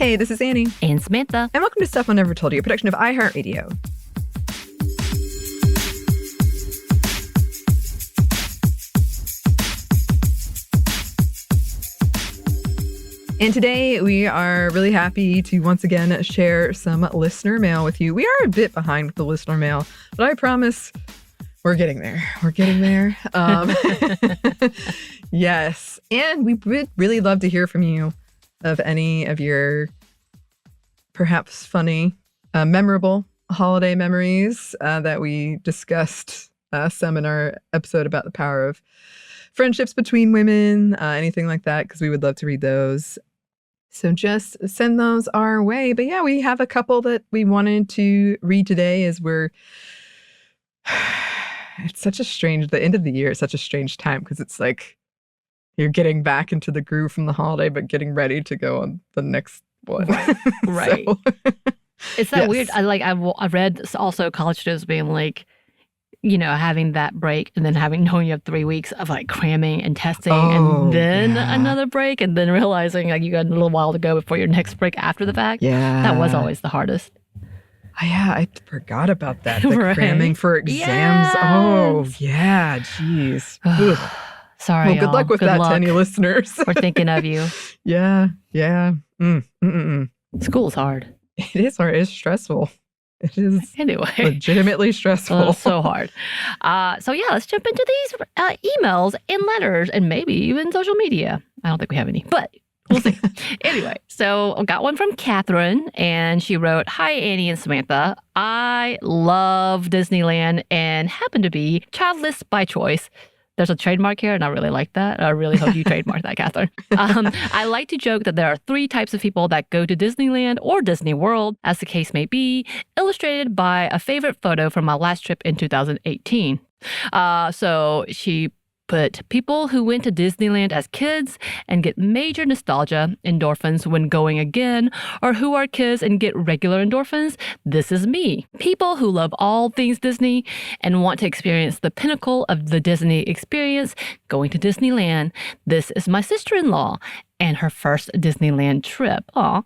Hey, this is Annie. And Samantha. And welcome to Stuff I Never Told You, a production of iHeartRadio. And today we are really happy to once again share some listener mail with you. We are a bit behind with the listener mail, but I promise we're getting there. We're getting there. Yes. And we would really love to hear from you of any of your perhaps funny, memorable holiday memories that we discussed some in our episode about the power of friendships between women, anything like that, because we would love to read those. So just send those our way. But yeah, we have a couple that we wanted to read today as it's such a strange, the end of the year is such a strange time because it's like you're getting back into the groove from the holiday, but getting ready to go on the next one. Right. So, it's that yes. weird. I read also college students being like, you know, having that break and then knowing you have 3 weeks of like cramming and testing and then another break and then realizing like you got a little while to go before your next break after the fact. Yeah. That was always the hardest. Yeah, I forgot about that. The Right. cramming for exams. Yes. Oh, yeah. Jeez. Sorry, Well, good y'all. luck with that to any listeners. We're thinking of you. Yeah. School's hard. It is hard. It's stressful. It is Anyway. legitimately stressful. So hard. So yeah, let's jump into these emails and letters and maybe even social media. I don't think we have any, but we'll see. Anyway, so I got one from Catherine and she wrote, "Hi, Annie and Samantha. I love Disneyland and happen to be childless by choice." There's a trademark here, and I really like that. I really hope you trademark that, Catherine. I like to joke that there are 3 types of people that go to Disneyland or Disney World, as the case may be, illustrated by a favorite photo from my last trip in 2018. So she put people who went to Disneyland as kids and get major nostalgia endorphins when going again, or who are kids and get regular endorphins. This is me. People who love all things Disney and want to experience the pinnacle of the Disney experience, going to Disneyland. This is my sister-in-law and her first Disneyland trip. Aw.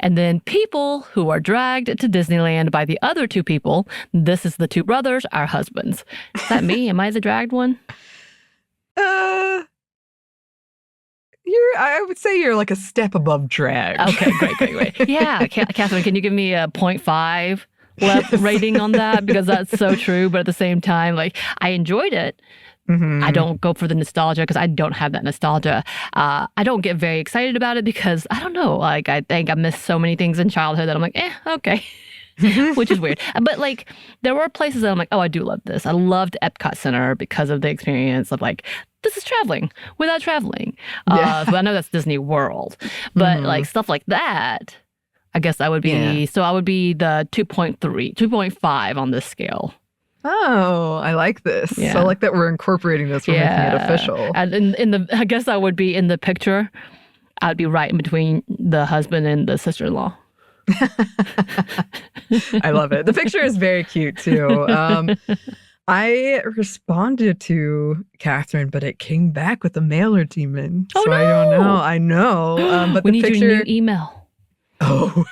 And then people who are dragged to Disneyland by the other 2 people. This is the 2 brothers, our husbands. Is that me? Am I the dragged one? I would say you're like a step above drag. Okay, great. Yeah, Catherine, can you give me a 0.5 rating on that? Because that's so true. But at the same time, like, I enjoyed it. Mm-hmm. I don't go for the nostalgia because I don't have that nostalgia. I don't get very excited about it because, I don't know, like, I think I missed so many things in childhood that I'm like, okay. Which is weird. But like, there were places that I'm like, oh, I do love this. I loved Epcot Center because of the experience of like, this is traveling without traveling. But I know that's Disney World. But like stuff like that, I guess I would be, so I would be the 2.5 on this scale. Oh, I like this. Yeah. So I like that we're incorporating this. We're making it official. And I guess I would be in the picture. I'd be right in between the husband and the sister-in-law. I love it. The picture is very cute too. I responded to Catherine, but it came back with a mailer demon. Oh, so no. I don't know. I know. But we the need picture... your new email. Oh.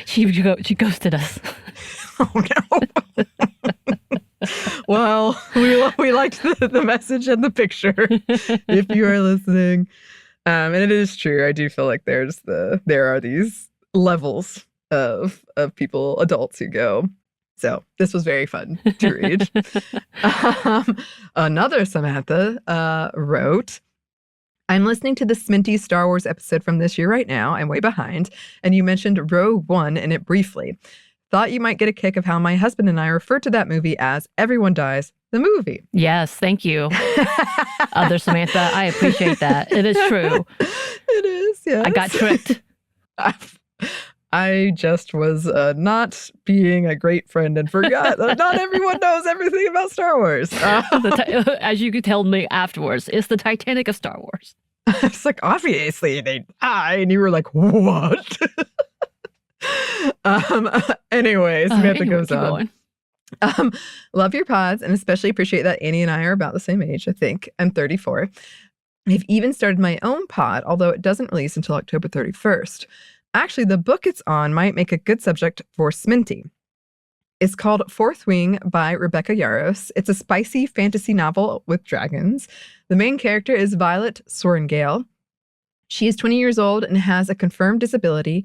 She ghosted us. Oh no. Well, we liked the message and the picture. If you are listening. And it is true. I do feel like there are these levels of people, adults who go. So this was very fun to read. Another Samantha wrote, "I'm listening to the Sminty Star Wars episode from this year right now. I'm way behind. And you mentioned Rogue One in it briefly. Thought you might get a kick of how my husband and I refer to that movie as Everyone Dies, the movie." Yes, thank you. Other Samantha, I appreciate that. It is true. It is, yes. I got tricked. I just was not being a great friend and forgot that not everyone knows everything about Star Wars. As you could tell me afterwards, it's the Titanic of Star Wars. It's like, obviously they die. And you were like, what? Anyways, Samantha goes on. Love your pods and especially appreciate that Annie and I are about the same age, I think. I'm 34. I've even started my own pod, although it doesn't release until October 31st. Actually, the book it's on might make a good subject for Sminty. It's called Fourth Wing by Rebecca Yarros. It's a spicy fantasy novel with dragons. The main character is Violet Sorrengail. She is 20 years old and has a confirmed disability,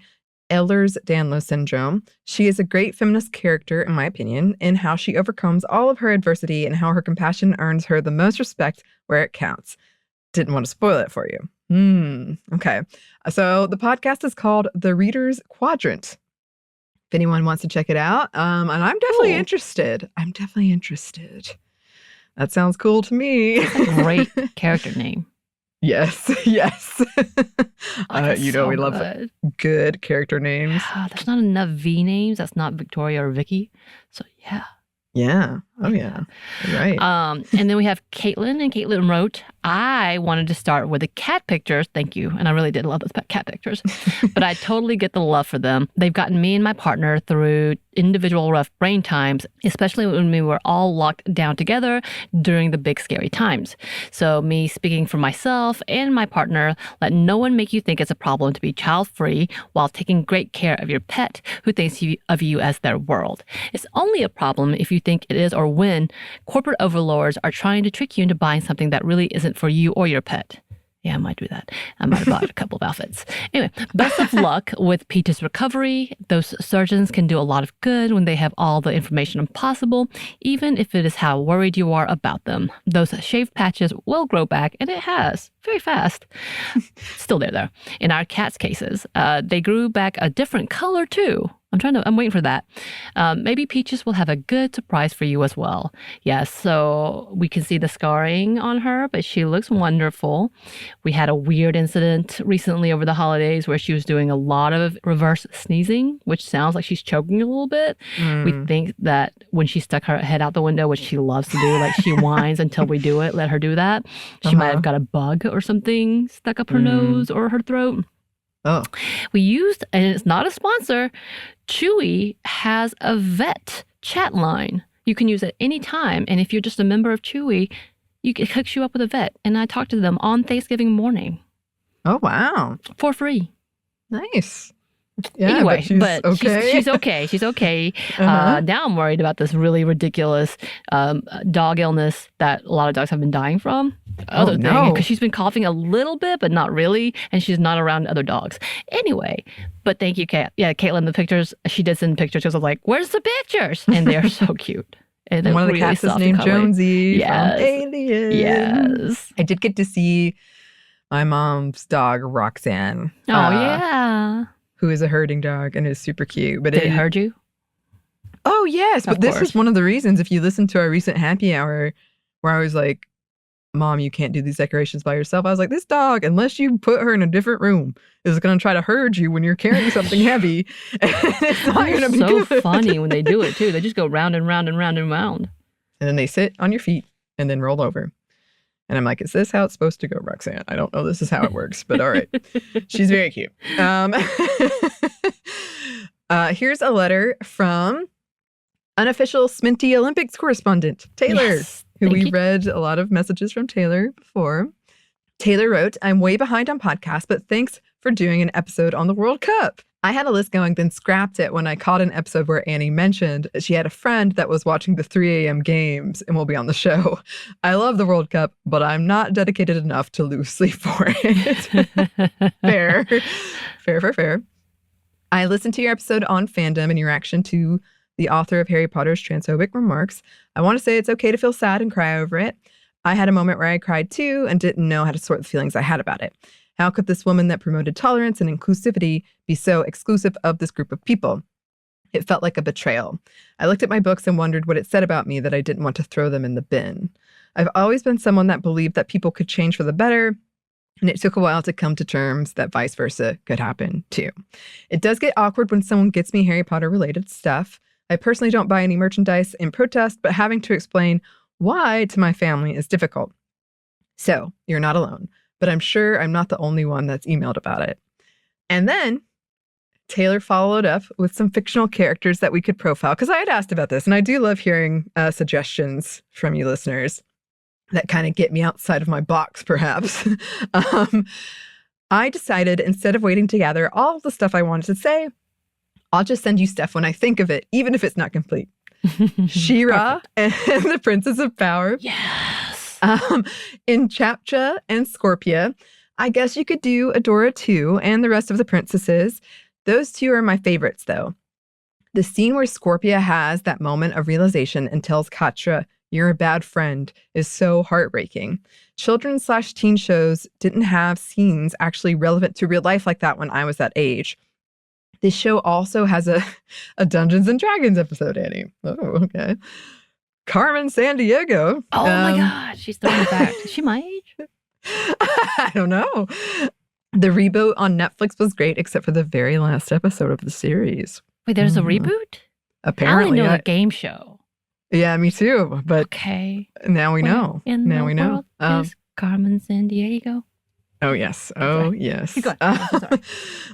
Ehlers-Danlos syndrome. She is a great feminist character, in my opinion, in how she overcomes all of her adversity and how her compassion earns her the most respect where it counts. Didn't want to spoil it for you. Okay. So the podcast is called The Reader's Quadrant. If anyone wants to check it out, and I'm definitely interested. That sounds cool to me. That's a great character name. Yes. We love good character names. Yeah, there's not enough V names. That's not Victoria or Vicky. So yeah. Yeah. Oh yeah. Right. And then we have Caitlin, and Caitlin wrote, I wanted to start with the cat pictures. Thank you. And I really did love those cat pictures. But I totally get the love for them. They've gotten me and my partner through individual rough brain times, especially when we were all locked down together during the big scary times. So me speaking for myself and my partner, let no one make you think it's a problem to be child-free while taking great care of your pet who thinks of you as their world. It's only a problem if you think it is or when corporate overlords are trying to trick you into buying something that really isn't for you or your pet. Yeah, I might do that. I might have bought a couple of outfits. Anyway, best of luck with Peach's recovery. Those surgeons can do a lot of good when they have all the information possible, even if it is how worried you are about them. Those shaved patches will grow back, and it has, very fast. Still there, though. In our cat's cases, they grew back a different color, too. I'm waiting for that. Maybe Peaches will have a good surprise for you as well. Yes, so we can see the scarring on her, but she looks wonderful. We had a weird incident recently over the holidays where she was doing a lot of reverse sneezing, which sounds like she's choking a little bit. We think that when she stuck her head out the window, which she loves to do, like she whines until we do it, let her do that. She might have got a bug or something stuck up her nose or her throat. Oh. We used, and it's not a sponsor, Chewy has a vet chat line. You can use it any time. And if you're just a member of Chewy, it hooks you up with a vet. And I talked to them on Thanksgiving morning. Oh, wow. For free. Nice. Yeah, anyway, but she's okay. She's okay. Now I'm worried about this really ridiculous dog illness that a lot of dogs have been dying from. Because she's been coughing a little bit, but not really, and she's not around other dogs. Anyway, but thank you, Kat. Yeah, Caitlin, the pictures, she did send pictures. I was like, where's the pictures? And they're so cute. And one of the cats is named Jonesy from Alien. Yes. I did get to see my mom's dog, Roxanne. Oh, yeah. Who is a herding dog and is super cute. But did it herd you? Oh, yes. But this is one of the reasons, if you listen to our recent happy hour, where I was like, Mom, you can't do these decorations by yourself. I was like, this dog, unless you put her in a different room, is going to try to herd you when you're carrying something heavy. It's not going to be so good. Funny when they do it, too. They just go round and round and round and round. And then they sit on your feet and then roll over. And I'm like, is this how it's supposed to go, Roxanne? I don't know this is how it works, but all right. She's very cute. Here's a letter from unofficial Sminty Olympics correspondent, Taylor. Yes. Who we read a lot of messages from Taylor before. Taylor wrote, I'm way behind on podcasts, but thanks for doing an episode on the World Cup. I had a list going, then scrapped it when I caught an episode where Anney mentioned she had a friend that was watching the 3 a.m. games and will be on the show. I love the World Cup, but I'm not dedicated enough to lose sleep for it. Fair. I listened to your episode on fandom and your reaction to the author of Harry Potter's transphobic remarks. I want to say it's okay to feel sad and cry over it. I had a moment where I cried too and didn't know how to sort the feelings I had about it. How could this woman that promoted tolerance and inclusivity be so exclusive of this group of people? It felt like a betrayal. I looked at my books and wondered what it said about me that I didn't want to throw them in the bin. I've always been someone that believed that people could change for the better, and it took a while to come to terms that vice versa could happen too. It does get awkward when someone gets me Harry Potter related stuff. I personally don't buy any merchandise in protest, but having to explain why to my family is difficult. So, you're not alone, but I'm sure I'm not the only one that's emailed about it. And then Taylor followed up with some fictional characters that we could profile, because I had asked about this, and I do love hearing suggestions from you listeners that kind of get me outside of my box, perhaps. I decided instead of waiting to gather all the stuff I wanted to say, I'll just send you stuff when I think of it, even if it's not complete. She-Ra and the Princess of Power. Yes. In Chapcha and Scorpia. I guess you could do Adora too, and the rest of the princesses. Those two are my favorites, though. The scene where Scorpia has that moment of realization and tells Katra, "You're a bad friend," is so heartbreaking. Children/teen shows didn't have scenes actually relevant to real life like that when I was that age. This show also has a Dungeons and Dragons episode, Anney. Oh, okay. Carmen Sandiego. Oh my God, she's throwing it back. Is she my age? I don't know. The reboot on Netflix was great, except for the very last episode of the series. Wait, there's a reboot? Apparently. I only know the game show. Yeah, me too. But okay. Now we know. Now we know. Is Carmen Sandiego? Oh, yes. Oh, yes. Keep going. I'm sorry.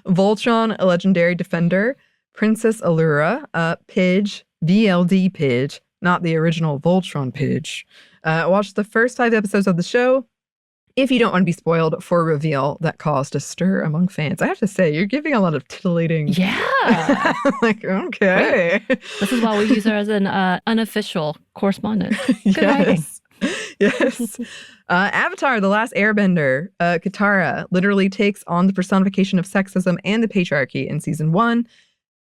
Voltron, a legendary defender. Princess Allura, Pidge, VLD Pidge, not the original Voltron Pidge. Watch the first 5 episodes of the show if you don't want to be spoiled for a reveal that caused a stir among fans. I have to say, you're giving a lot of titillating. Yeah. Like, okay. This is why we use her as an unofficial correspondent. Good writing. Yes. Avatar, The Last Airbender. Katara literally takes on the personification of sexism and the patriarchy in season 1.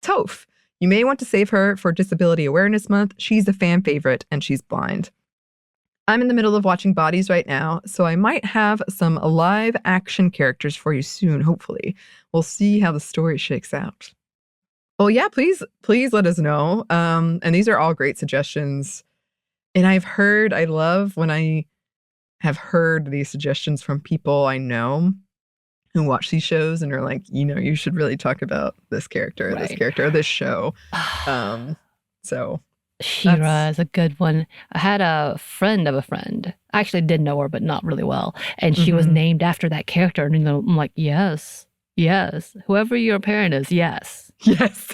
Toph. You may want to save her for Disability Awareness Month. She's a fan favorite and she's blind. I'm in the middle of watching Bodies right now, so I might have some live action characters for you soon, hopefully. We'll see how the story shakes out. Well, yeah, please let us know. And these are all great suggestions. And I love when I have heard these suggestions from people I know who watch these shows and are like, you should really talk about this character, right. This character, or this show. So She-Ra is a good one. I had a friend of a friend. I actually did know her, but not really well. And she was named after that character. And I'm like, yes. Whoever your parent is, yes. Yes.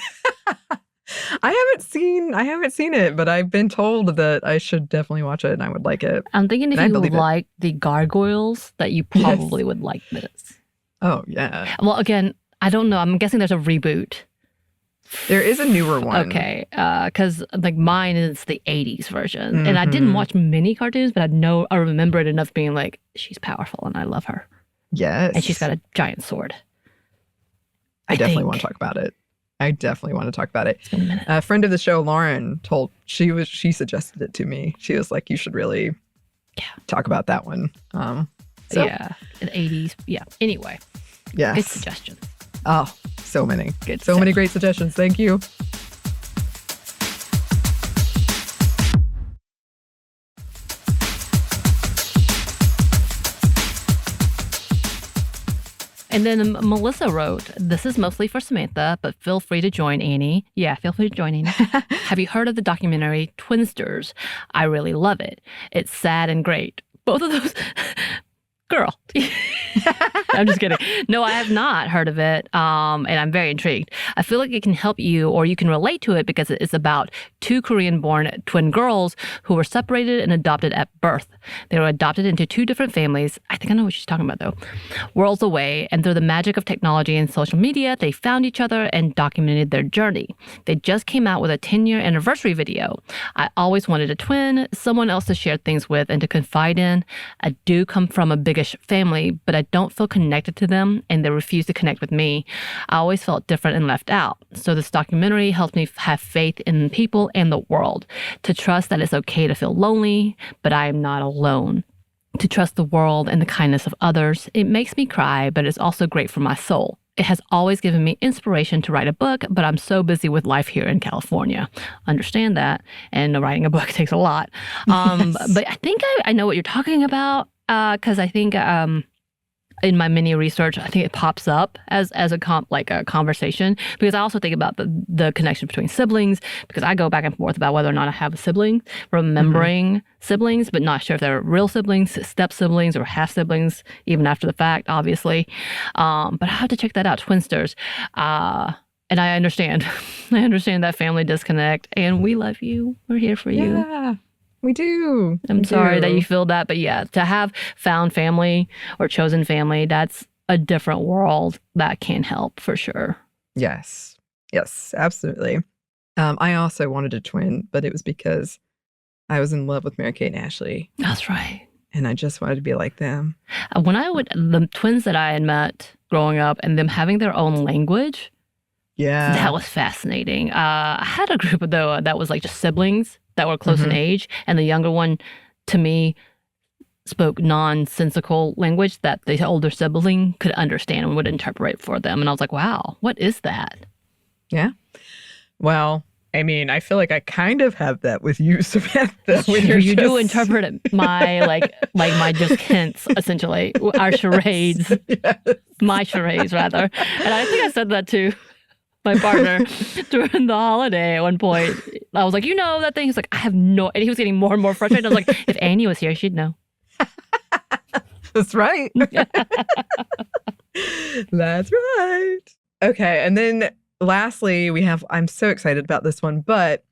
I haven't seen it, but I've been told that I should definitely watch it and I would like it. I'm thinking if you like the gargoyles, that you probably would like this. Oh, yeah. Well, again, I don't know. I'm guessing there's a reboot. There is a newer one. Okay, because like mine is the 80s version. And I didn't watch many cartoons, but I remember it enough being like, she's powerful and I love her. Yes. And she's got a giant sword. I definitely want to talk about it. It's been a minute. A friend of the show, Lauren, she suggested it to me. She was like, you should really talk about that one. Yeah, in the 80s. Yeah. Anyway. Yes. Good suggestion. Oh, so many. Good. So many great suggestions. Thank you. And then Melissa wrote, "This is mostly for Samantha, but feel free to join Anney." Yeah, feel free to join Anney. "Have you heard of the documentary Twinsters? I really love it. It's sad and great." Both of those... Girl. I'm just kidding. No, I have not heard of it, and I'm very intrigued. I feel like it can help you, or you can relate to it, because it's about 2 Korean-born twin girls who were separated and adopted at birth. They were adopted into 2 different families. I think I know what she's talking about, though. Worlds away, and through the magic of technology and social media, they found each other and documented their journey. They just came out with a 10-year anniversary video. I always wanted a twin, someone else to share things with and to confide in. I do come from a biggish family, but I don't feel connected to them, and they refuse to connect with me. I always felt different and left out. So this documentary helps me have faith in people and the world, to trust that it's okay to feel lonely, but I am not alone. To trust the world and the kindness of others. It makes me cry, but it's also great for my soul. It has always given me inspiration to write a book, but I'm so busy with life here in California. Understand that, and writing a book takes a lot. But I think I know what you're talking about, because I think in my mini research, I think it pops up as a conversation, because I also think about the connection between siblings, because I go back and forth about whether or not I have a sibling, remembering siblings, but not sure if they're real siblings, step siblings, or half siblings, even after the fact, obviously. But I have to check that out, Twinsters. And I understand. I understand that family disconnect, and we love you. We're here for you. Yeah. We do. I'm sorry that you feel that, but yeah, to have found family or chosen family, that's a different world, that can help for sure. Yes. Yes, absolutely. I also wanted a twin, but it was because I was in love with Mary-Kate and Ashley. That's right. And I just wanted to be like them. The twins that I had met growing up and them having their own language, Yeah. that was fascinating. I had a group, though, that was like just siblings that were close in age. And the younger one, to me, spoke nonsensical language that the older sibling could understand and would interpret for them. And I was like, wow, what is that? Yeah. Well, I mean, I feel like I kind of have that with you, Samantha. You do interpret my my just hints, essentially, our charades, Yes. my charades rather. And I think I said that to my partner during the holiday at one point. I was like, you know that thing? He's like, I have no, and he was getting more and more frustrated. I was like, if Anney was here, she'd know. That's right. That's right. Okay. And then lastly, I'm so excited about this one, but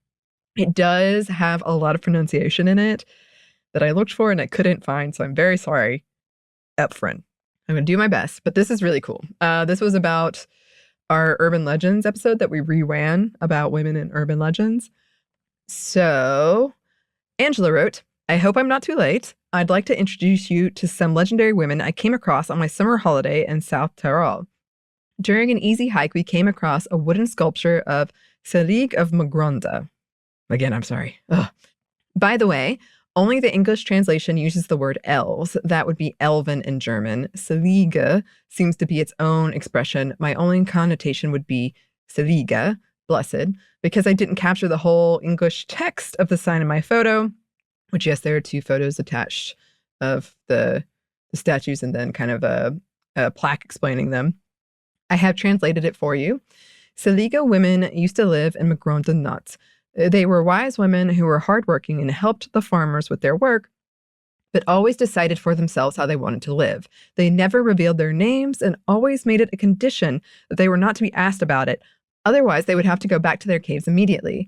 it does have a lot of pronunciation in it that I looked for and I couldn't find. So I'm very sorry up front. I'm going to do my best, but this is really cool. This was about our urban legends episode that we reran about women in urban legends. So Angela wrote, I hope I'm not too late. I'd like to introduce you to some legendary women I came across on my summer holiday in South Tyrol. During an easy hike, we came across a wooden sculpture of Selig of Magronda. Again, I'm sorry. Ugh. By the way, only the English translation uses the word elves. That would be elven in German. Selige seems to be its own expression. My only connotation would be Selige, blessed, because I didn't capture the whole English text of the sign in my photo, which, yes, there are 2 photos attached of the statues and then kind of a plaque explaining them. I have translated it for you. Seliga women used to live in Magronda Nut. They were wise women who were hardworking and helped the farmers with their work, but always decided for themselves how they wanted to live. They never revealed their names and always made it a condition that they were not to be asked about it. Otherwise, they would have to go back to their caves immediately.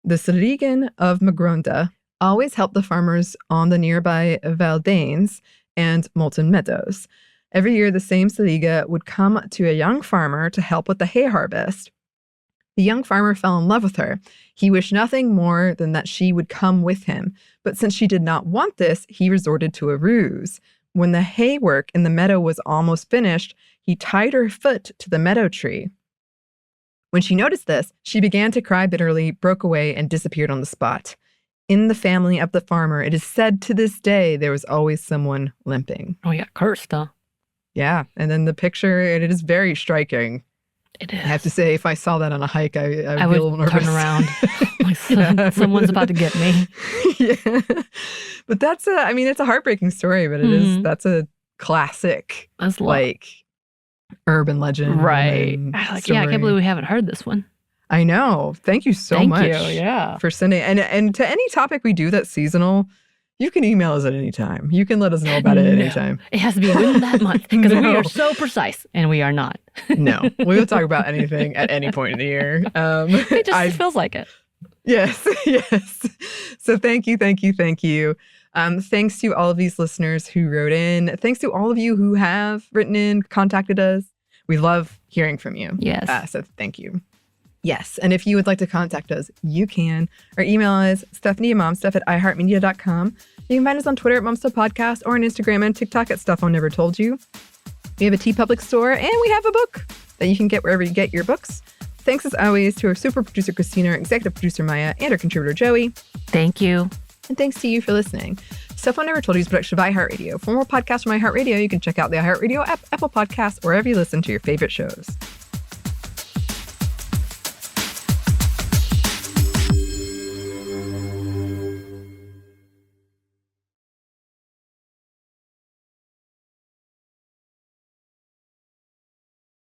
The Seligen of Magronda always helped the farmers on the nearby Valdanes and Molten Meadows. Every year, the same Seliga would come to a young farmer to help with the hay harvest. The young farmer fell in love with her. He wished nothing more than that she would come with him. But since she did not want this, he resorted to a ruse. When the hay work in the meadow was almost finished, he tied her foot to the meadow tree. When she noticed this, she began to cry bitterly, broke away, and disappeared on the spot. In the family of the farmer, it is said to this day there was always someone limping. Oh, yeah, cursed, huh? Yeah, and then the picture, it is very striking. It is. I have to say, if I saw that on a hike, I would be a little nervous. Turn around. Like, someone's about to get me. Yeah. But it's a heartbreaking story, but that's a classic, like, urban legend. Right. I I can't believe we haven't heard this one. I know. Thank you so much. Thank you, yeah. For sending. And to any topic we do that's seasonal, you can email us at any time. You can let us know about it at any time. It has to be within that month because we are so precise, and we are not. No, we will talk about anything at any point in the year. It just feels like it. Yes, yes. So thank you. Thanks to all of these listeners who wrote in. Thanks to all of you who have written in, contacted us. We love hearing from you. Yes. So thank you. Yes. And if you would like to contact us, you can. Our email is stephanieandmomstuff@iheartmedia.com. You can find us on Twitter at momstuffpodcast or on Instagram and TikTok at Stuff I Never Told You. We have a TeePublic store and we have a book that you can get wherever you get your books. Thanks as always to our super producer Christina, our executive producer Maya, and our contributor Joey. Thank you. And thanks to you for listening. Stuff I Never Told You is a production of iHeartRadio. For more podcasts from iHeartRadio, you can check out the iHeartRadio app, Apple Podcasts, or wherever you listen to your favorite shows.